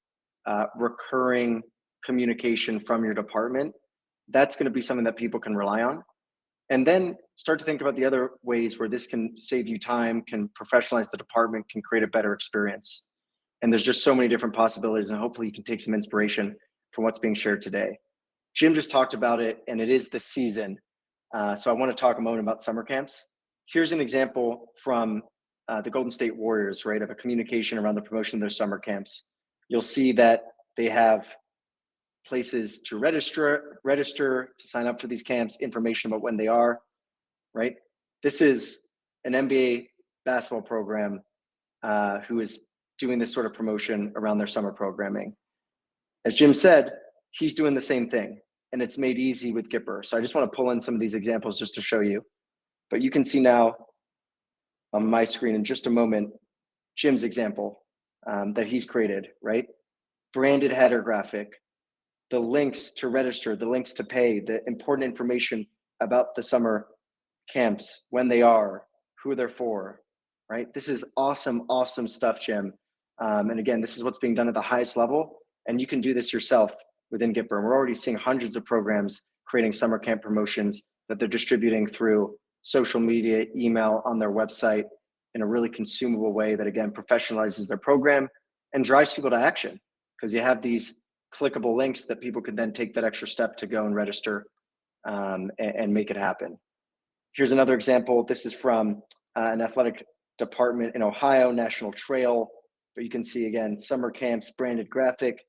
recurring communication from your department. That's going to be something that people can rely on. And then start to think about the other ways where this can save you time, can professionalize the department, can create a better experience. And there's just so many different possibilities, and hopefully you can take some inspiration from what's being shared today. Jim just talked about it, and it is the season. So I want to talk a moment about summer camps. Here's an example from the Golden State Warriors, right, of a communication around the promotion of their summer camps. You'll see that they have places to register, to sign up for these camps, information about when they are, right? This is an NBA basketball program who is doing this sort of promotion around their summer programming. As Jim said, he's doing the same thing, and it's made easy with Gipper. So I just want to pull in some of these examples just to show you. But you can see now on my screen in just a moment, Jim's example that he's created, right? Branded header graphic, the links to register, the links to pay, the important information about the summer camps, when they are, who they're for, right? This is awesome, awesome stuff, Jim. And again, this is what's being done at the highest level, and you can do this yourself within Gipper. And we're already seeing hundreds of programs creating summer camp promotions that they're distributing through social media, email, on their website in a really consumable way that, again, professionalizes their program and drives people to action, because you have these clickable links that people can then take that extra step to go and register and make it happen. Here's another example. This is from an athletic department in Ohio, National Trail, but you can see, again, summer camps, branded graphic,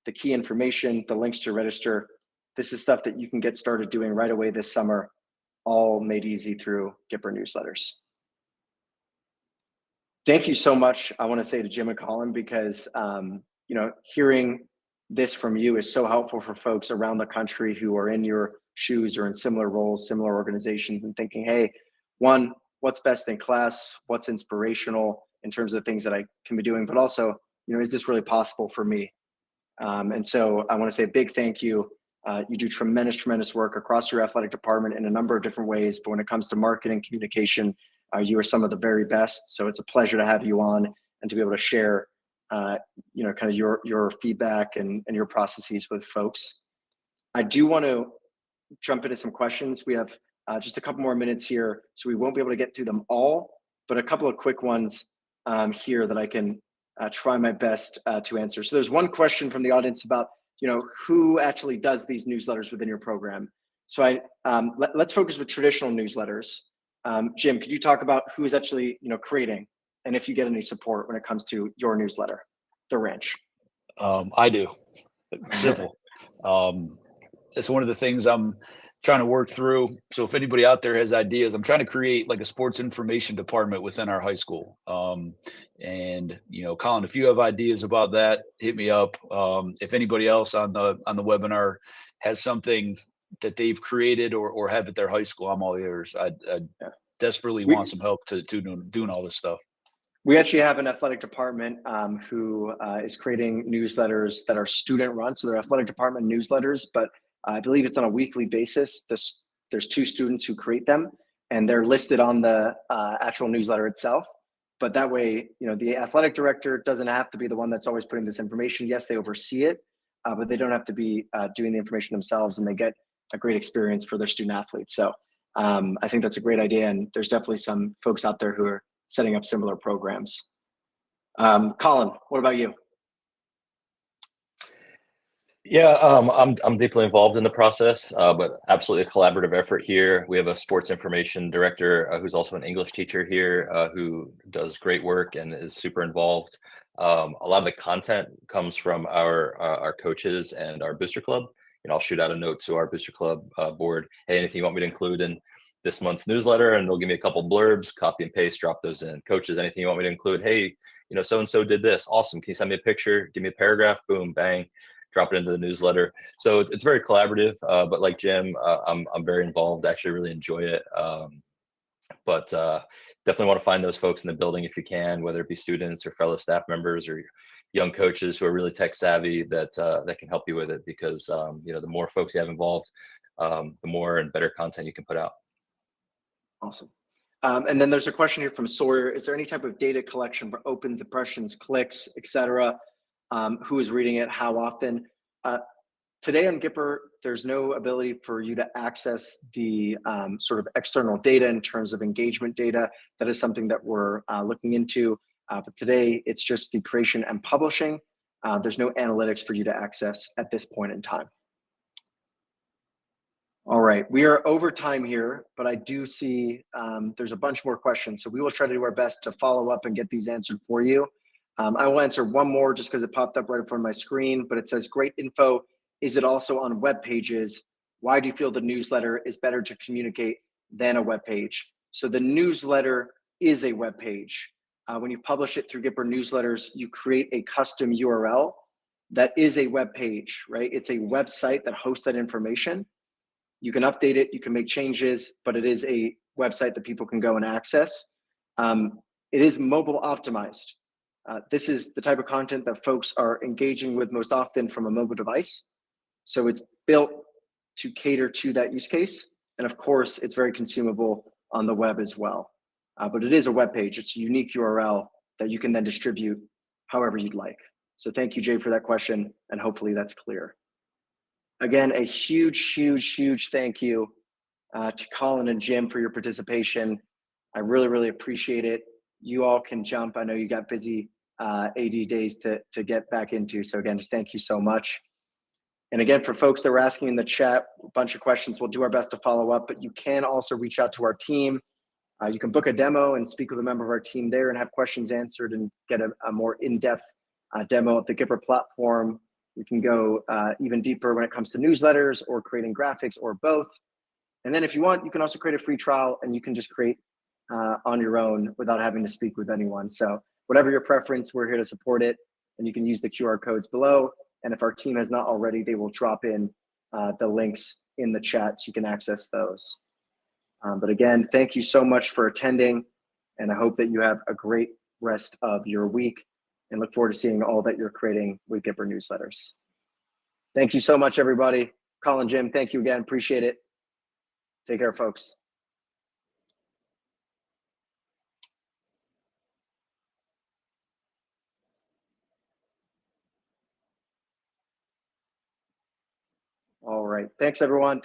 the key information, the links to register. This is stuff that you can get started doing right away this summer, all made easy through Gipper newsletters. Thank you so much, I want to say, to Jim and Colin, because you know, hearing this from you is so helpful for folks around the country who are in your shoes or in similar roles, similar organizations, and thinking, hey, one, what's best in class, what's inspirational in terms of the things that I can be doing, but also, you know, is this really possible for me? And so I want to say a big thank you. You do tremendous work across your athletic department in a number of different ways, but when it comes to marketing, communication, you are some of the very best. So it's a pleasure to have you on and to be able to share, you know, kind of your feedback and your processes with folks. I do want to jump into some questions. We have just a couple more minutes here, so we won't be able to get through them all, but a couple of quick ones here that I can try my best to answer. So there's one question from the audience about, you know, who actually does these newsletters within your program. So let's focus with traditional newsletters. Jim, could you talk about who is actually, you know, creating, and if you get any support when it comes to your newsletter, The Ranch? I do. Simple. It's one of the things I'm trying to work through. So if anybody out there has ideas, I'm trying to create like a sports information department within our high school. And you know, Colin, if you have ideas about that, hit me up. If anybody else on the webinar has something that they've created or have at their high school, I'm all ears. I desperately want some help to doing all this stuff. We actually have an athletic department who is creating newsletters that are student run. So they're athletic department newsletters, but I believe it's on a weekly basis. There's 2 students who create them, and they're listed on the actual newsletter itself. But that way, you know, the athletic director doesn't have to be the one that's always putting this information. Yes, they oversee it, but they don't have to be doing the information themselves, and they get a great experience for their student athletes. So I think that's a great idea, and there's definitely some folks out there who are setting up similar programs. Colin, what about you? Yeah, I'm deeply involved in the process, but absolutely a collaborative effort here. We have a sports information director who's also an English teacher here who does great work and is super involved. A lot of the content comes from our coaches and our booster club. You know, I'll shoot out a note to our booster club board. Hey, anything you want me to include in this month's newsletter? And they'll give me a couple blurbs, copy and paste, drop those in. Coaches, anything you want me to include? Hey, you know, so-and-so did this. Awesome. Can you send me a picture? Give me a paragraph. Boom, bang. Drop it into the newsletter. So it's very collaborative, but like Jim, I'm very involved. I actually really enjoy it. But definitely want to find those folks in the building if you can, whether it be students or fellow staff members or young coaches who are really tech savvy that can help you with it, because you know, the more folks you have involved, the more and better content you can put out. Awesome. And then there's a question here from Sawyer. Is there any type of data collection for opens, impressions, clicks, etc.? Who is reading it, how often? Today on Gipper, there's no ability for you to access the sort of external data in terms of engagement data. That is something that we're looking into. But today, it's just the creation and publishing. There's no analytics for you to access at this point in time. All right, we are over time here, but I do see there's a bunch more questions. So we will try to do our best to follow up and get these answered for you. I will answer one more just because it popped up right in front of my screen, but it says, great info. Is it also on web pages? Why do you feel the newsletter is better to communicate than a web page? So the newsletter is a web page. When you publish it through Gipper newsletters, you create a custom URL that is a web page, right? It's a website that hosts that information. You can update it, you can make changes, but it is a website that people can go and access. It is mobile optimized. This is the type of content that folks are engaging with most often from a mobile device. So it's built to cater to that use case. And of course, it's very consumable on the web as well. But it is a web page. It's a unique URL that you can then distribute however you'd like. So thank you, Jay, for that question. And hopefully that's clear. Again, a huge thank you to Colin and Jim for your participation. I really appreciate it. You all can jump. I know you got busy AD days to get back into. So again, just thank you so much. And again, for folks that were asking in the chat, a bunch of questions, we'll do our best to follow up, but you can also reach out to our team. You can book a demo and speak with a member of our team there and have questions answered and get a more in-depth demo of the Gipper platform. We can go even deeper when it comes to newsletters or creating graphics or both. And then if you want, you can also create a free trial and you can just create on your own without having to speak with anyone. So whatever your preference, we're here to support it. And you can use the QR codes below. And if our team has not already, they will drop in the links in the chat so you can access those. But again, thank you so much for attending. And I hope that you have a great rest of your week and look forward to seeing all that you're creating with Gipper newsletters. Thank you so much, everybody. Colin, Jim, thank you again. Appreciate it. Take care, folks. All right. Thanks, everyone.